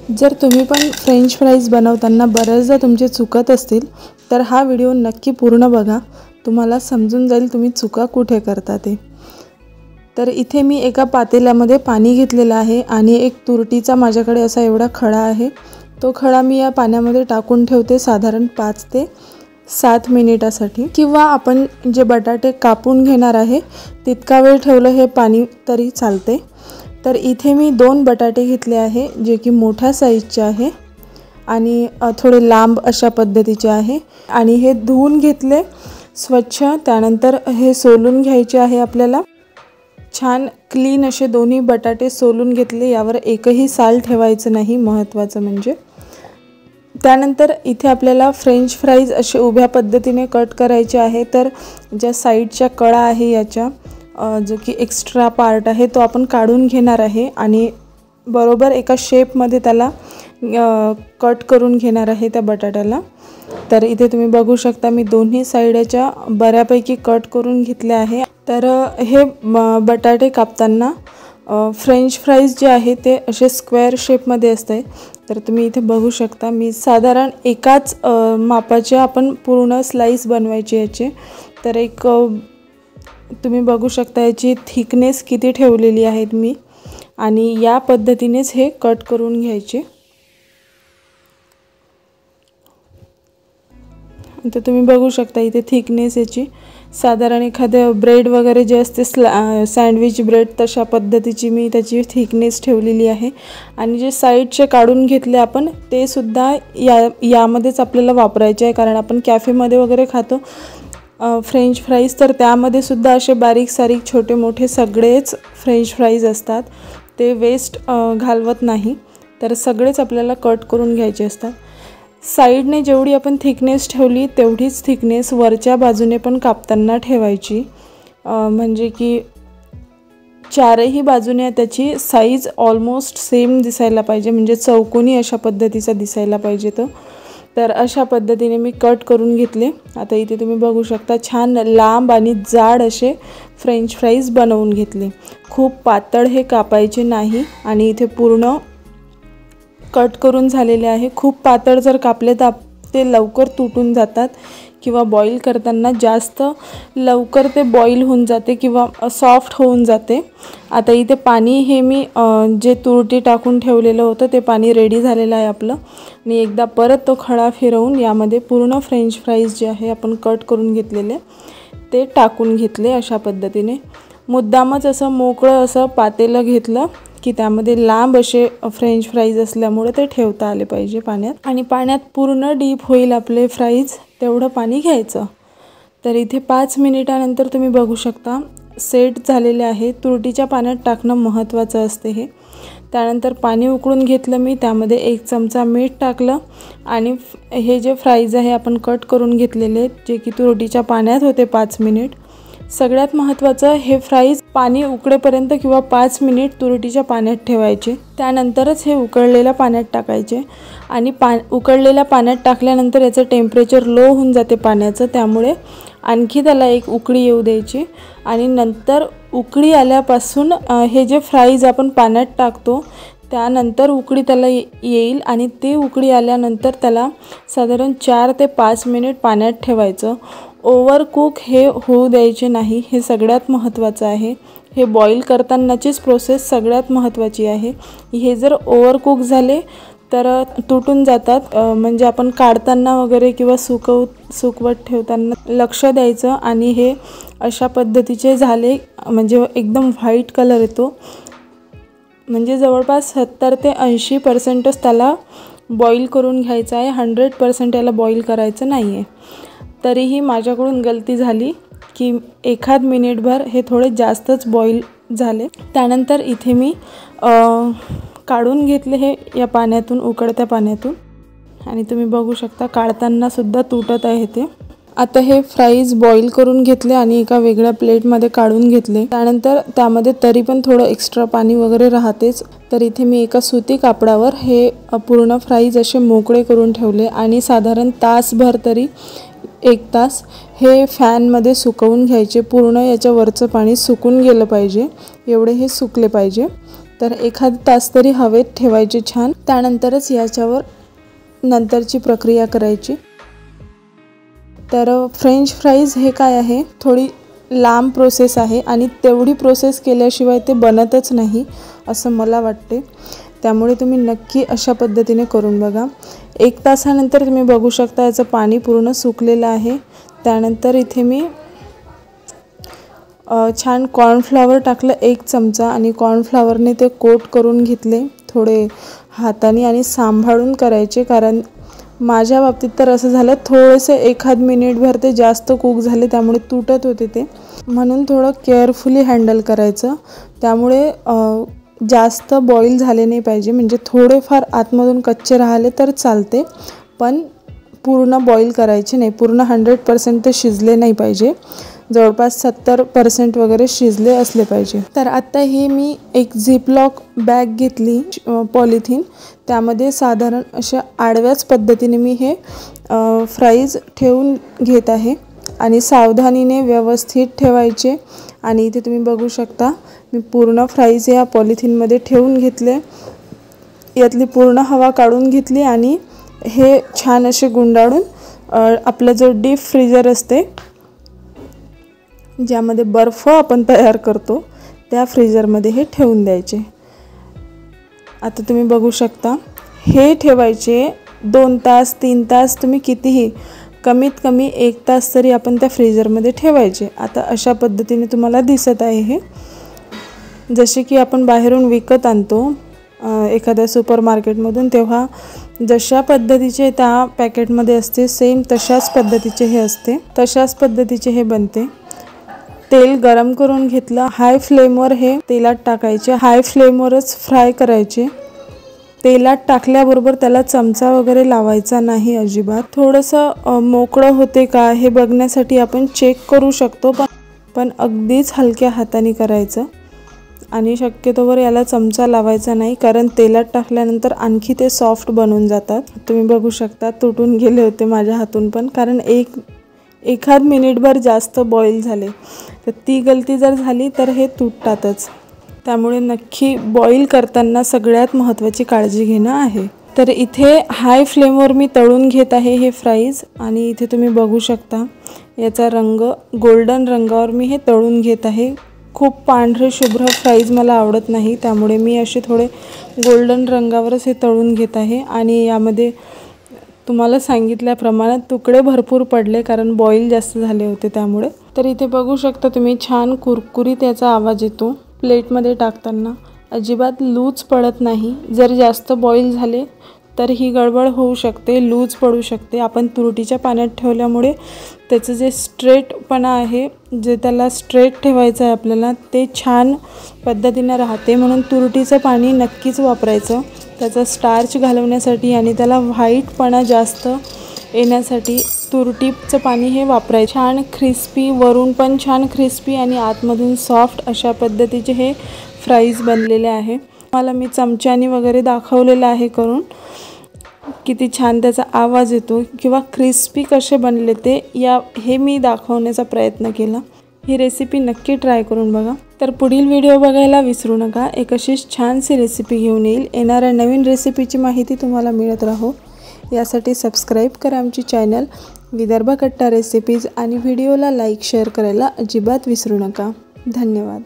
जर तुम्ही पण फ्रेंच फ्राईज बनवताना बऱ्याचदा तुमचे चुकत असतील तर हा व्हिडिओ नक्की पूर्ण बघा, तुम्हाला समजून जाईल तुम्ही चुका कुठे करता ते। तर इथे मी एका पातेल्यामध्ये पाणी घेतलेलं आहे आणि एक तुरटीचा माझ्याकडे असा एवढा खडा आहे, तो खडा मी या पाण्यामध्ये टाकून ठेवते साधारण 5 ते 7 मिनिटासाठी, किंवा आपण जे बटाटे कापून घेणार आहे तितका वेळ ठेवलं हे पाणी तरी चालते। तर इथे मी 2 बटाटे घेतले आहे जे की मोठ्या साईजचे आहे आणि थोडे लांब अशा पद्धतीचे आहे आणि हे धुवून घेतले स्वच्छ। त्यानंतर हे सोलून घ्यायचे आहे आपल्याला, छान क्लीन असे दोन्ही बटाटे सोलून घेतले, यावर एकही साल ठेवायचं नाही महत्त्वाचं म्हणजे। त्यानंतर इथे आपल्याला फ्रेंच फ्राईज असे उभ्या पद्धतीने कट करायचे आहे। तर ज्या साईडच्या कळा आहे याच्या जो की एक्स्ट्रा पार्ट आहे तो आपण काढून घेणार आहे आणि बरोबर एका शेपमध्ये त्याला कट करून घेणार आहे त्या बटाट्याला। तर इथे तुम्ही बघू शकता मी दोन्ही साईडच्या बऱ्यापैकी कट करून घेतले आहे। तर हे बटाटे कापताना फ्रेंच फ्राईज जे आहे ते असे स्क्वेअर शेपमध्ये असते। तर तुम्ही इथे बघू शकता मी साधारण एकाच मापाचे आपण पूर्ण स्लाइस बनवायचे याचे। तर एक तुम्ही बघू शकता याची थिकनेस किती ठेवलेली आहेत मी, आणि या पद्धतीनेच हे कट करून घ्यायचे। तर तुम्ही बघू शकता इथे थिकनेस याची साधारण एखाद्या ब्रेड वगैरे जे असते सँडविच ब्रेड तशा पद्धतीची मी त्याची थिकनेस ठेवलेली आहे। आणि जे साईडचे काढून घेतले आपण ते सुद्धा यामध्येच आपल्याला वापरायचे आहे, कारण आपण कॅफेमध्ये वगैरे खातो फ्रेंच फ्राईज, तर त्यामध्ये सुद्धा असे बारीक सारीक छोटे मोठे सगळेच फ्रेंच फ्राईज असतात, ते वेस्ट घालवत नाही। तर सगळेच आपल्याला कट करून घ्यायचे असतात। साईडने जेवढी आपण थिकनेस ठेवली तेवढीच थिकनेस वरच्या बाजूने पण कापताना ठेवायची, म्हणजे की चारही बाजूने त्याची साईज ऑलमोस्ट सेम दिसायला पाहिजे, म्हणजे चौकोनी अशा पद्धतीचा दिसायला पाहिजे तो। तर अशा पद्धतीने मी कट करून घेतले। आता इथे तुम्ही बघू शकता छान लांब आणि जाड असे फ्रेंच फ्राईज बनवून घेतले। खूप पातळ हे कापायचे नाही आणि इथे पूर्ण कट करून झालेले आहे। खूप पातळ जर कापले तर ते लवकर तुटून जातात किंवा बॉईल करताना जास्त लवकर ते बॉईल होऊन जाते किंवा सॉफ्ट होऊन जाते। आता इथे पाणी हे मी जे तुरटी टाकून ठेवलेलं होतं ते पाणी रेडी झालेलं आहे आपलं, आणि एकदा परत तो खडा फिरवून यामध्ये पूर्ण फ्रेंच फ्राईज जे आहे आपण कट करून घेतलेले ते टाकून घेतले। अशा पद्धतीने मुद्दामच असं मोकळं असं पातेलं घेतलं की त्यामध्ये लांब असे फ्रेंच फ्राईज असल्यामुळे ते ठेवता आले पाहिजे पाण्यात, आणि पाण्यात पूर्ण डीप होईल आपले फ्राईज तेवढं पाणी घ्यायचं। तर इथे 5 मिनिटानंतर तुम्ही बघू शकता सेट झालेले आहे। तुरटीच्या पाण्यात टाकणं महत्त्वाचं असते हे। त्यानंतर पाणी उकळून घेतलं मी, त्यामध्ये 1 चमचा मीठ टाकलं आणि हे जे फ्राईज आहे आपण कट करून घेतलेले जे की तुरटीच्या पाण्यात होते 5 मिनिट, सगळ्यात महत्त्वाचं हे फ्राईज पाणी उकळेपर्यंत किंवा 5 मिनिट तुरटीच्या पाण्यात ठेवायचे, त्यानंतरच हे उकळलेल्या पाण्यात टाकायचे। आणि उकळलेल्या पाण्यात टाकल्यानंतर याचं टेम्परेचर लो होऊन जाते पाण्याचं, त्यामुळे आणखी त्याला एक उकळी येऊ द्यायची आणि नंतर उकळी आल्यापासून हे जे फ्राईज आपण पाण्यात टाकतो त्यानंतर उकळी त्याला येईल, आणि ती उकळी आल्यानंतर त्याला साधारण 4 ते 5 मिनिट पाण्यात ठेवायचं। ओव्हर कुक हे होऊ द्यायचे नाही, हे सगळ्यात महत्त्वाचं आहे। हे बॉईल करतानाचीच प्रोसेस सगळ्यात महत्त्वाची आहे। हे जर ओव्हर कुक झाले तर तुटून जातात, म्हणजे आपण काढताना वगैरे किंवा सुकवत ठेवताना लक्ष द्यायचं। आणि हे अशा पद्धतीचे झाले म्हणजे एकदम व्हाईट कलर येतो, म्हणजे जवळपास 70 ते 80% त्याला बॉईल करून घ्यायचं आहे, 100% याला बॉईल करायचं नाही आहे। तरीही माझ्याकडून गलती झाली की 1 मिनिटभर हे थोडे जास्तच बॉईल झाले। त्यानंतर इथे मी काढून घेतले हे या पाण्यातून, उकळत्या पाण्यातून, आणि तुम्ही बघू शकता काढताना सुद्धा तुटत आहे ते। आता हे फ्राईज बॉईल करून घेतले आणि एका वेगळ्या प्लेटमध्ये काढून घेतले। त्यानंतर त्यामध्ये तरी पण थोडं एक्स्ट्रा पाणी वगैरे राहतेच, तर इथे मी एका सुती कापडावर हे पूर्ण फ्राईज असे मोकळे करून ठेवले आणि साधारण तासभर तरी 1 तास हे फॅनमध्ये सुकवून घ्यायचे। पूर्ण याच्या वरचं पाणी सुकून गेलं पाहिजे, एवढे हे सुकले पाहिजे। तर एखाद तास तरी हवेत ठेवायचे छान. त्यानंतरच याच्यावर नंतरची प्रक्रिया करायची. तर फ्रेंच फ्राईज हे काय आहे, थोडी लांब प्रोसेस आहे आणि तेवढी प्रोसेस केल्याशिवाय ते बनतच नाही असं मला वाटते. त्यामुळे तुम्ही नक्की अशा पद्धतीने करून बघा. 1 तासानंतर तुम्ही बघू शकता याचं पाणी पूर्ण सुकलेलं आहे. त्यानंतर इथे मी छान कॉर्नफ्लॉवर टाकलं 1 चमचा आणि कॉर्नफ्लॉवरने ते कोट करून घेतले थोडे हाताने आणि सांभाळून करायचे. कारण माझ्या बाबतीत तर असं झालं, थोडेसे एखाद मिनिटभर ते जास्त कुक झाले त्यामुळे तुटत होते ते, म्हणून थोडं केअरफुली हँडल करायचं. त्यामुळे जास्त बॉईल झाले नाही पाहिजे, म्हणजे थोडेफार आतमधून कच्चे राहिले तर चालते, पण पूर्ण बॉईल करायचे नाही. पूर्ण 100% ते शिजले नाही पाहिजे, जवळपास 70% वगैरे शिजले असले पाहिजे. तर आत्ता हे मी एक झिपलॉक बॅग घेतली पॉलिथिन, त्यामध्ये साधारण अशा आडव्याच पद्धतीने मी हे फ्राईज ठेवून घेत आहे आणि सावधानीने व्यवस्थित ठेवायचे. आणि इथे तुम्ही बघू शकता मी पूर्ण फ्राईज या पॉलिथिनमध्ये ठेवून घेतले. यातली पूर्ण हवा काढून घेतली आणि हे छान असे गुंडाळून आपलं जो डीप फ्रीजर असते ज्यामध्ये बर्फ आपण तयार करतो त्या फ्रीजरमध्ये हे ठेवून द्यायचे. आता तुम्ही बघू शकता हे ठेवायचे 2 तास 3 तास, तुम्ही कितीही, कमीत कमी 1 तास तरी आपण त्या फ्रीजरमध्ये ठेवायचे. आता अशा पद्धतीने तुम्हाला दिसत आहे हे, जसे की आपण बाहेरून विकत आणतो एखाद्या सुपर मार्केटमधून, तेव्हा जशा पद्धतीचे त्या पॅकेटमध्ये असते सेम तशाच पद्धतीचे हे असते, तशाच पद्धतीचे हे बनते. तेल गरम करून घेतलं, हाय फ्लेमवर हे तेलात टाकायचे, हाय फ्लेमवरच फ्राय करायचे. तेलात टाकल्याबरोबर त्याला चमचा वगैरे लावायचा नाही अजिबात. थोडंसं मोकळं होते का हे बघण्यासाठी आपण चेक करू शकतो, पण अगदीच हलक्या हाताने करायचं आणि शक्यतोवर याला चमचा लावायचा नाही, कारण तेलात टाकल्यानंतर आणखी ते सॉफ्ट बनून जातात. तुम्ही बघू शकता तुटून गेले होते माझ्या हातून पण, कारण एखाद मिनिटभर जास्त बॉईल झाले. तर ती गलती जर झाली तर हे तुटतातच. त्यामुळे नक्की बॉईल करताना सगळ्यात महत्त्वाची काळजी घेणं आहे. तर इथे हाय फ्लेमवर मी तळून घेत आहे हे फ्राईज आणि इथे तुम्ही बघू शकता याचा रंग गोल्डन रंगावर मी हे तळून घेत आहे. खूप पांढरे शुभ्र फ्राईज मला आवडत नाही, त्यामुळे मी असे थोडे गोल्डन रंगावरच हे तळून घेत आहे. आणि यामध्ये तुम्हाला सांगितल्याप्रमाणे तुकडे भरपूर पडले, कारण बॉईल जास्त झाले होते त्यामुळे. तर इथे बघू शकता तुम्ही छान कुरकुरीत याचा आवाज येतो. प्लेटमध्ये टाकताना अजिबात लूज पडत नाही. जर जास्त बॉईल झाले तर ही गडबड होऊ शकते, लूज पडू शकते. आपण तुरटीच्या पाण्यात ठेवल्यामुळे त्याचं जे स्ट्रेटपणा आहे, जे त्याला स्ट्रेट ठेवायचं आहे आपल्याला, ते छान पद्धतीने राहते. म्हणून तुरटीचं पाणी नक्कीच वापरायचं त्याचा स्टार्च घालवण्यासाठी आणि त्याला व्हाईटपणा जास्त येण्यासाठी तुरटीचं पाणी हे वापरायचं. छान क्रिस्पी, वरून पण छान क्रिस्पी आणि आतमधून सॉफ्ट अशा पद्धतीचे हे फ्राईज बनलेले आहे. मला मी चमच्याने वगैरे दाखवलेलं आहे करून, किती छान त्याचा आवाज येतो किंवा क्रिस्पी कसे बनले ते हे मी दाखवण्याचा प्रयत्न केला. ही रेसिपी नक्की ट्राय करून बघा. तर पुढील व्हिडिओ बघायला विसरू नका. एक अशीच छानशी रेसिपी घेऊन येईल. येणाऱ्या नवीन रेसिपीची माहिती तुम्हाला मिळत राहो यासाठी सबस्क्राईब करा आमची चॅनल विदर्भ कट्टा रेसिपीज आणि व्हिडिओला लाईक शेअर करायला अजिबात विसरू नका. धन्यवाद.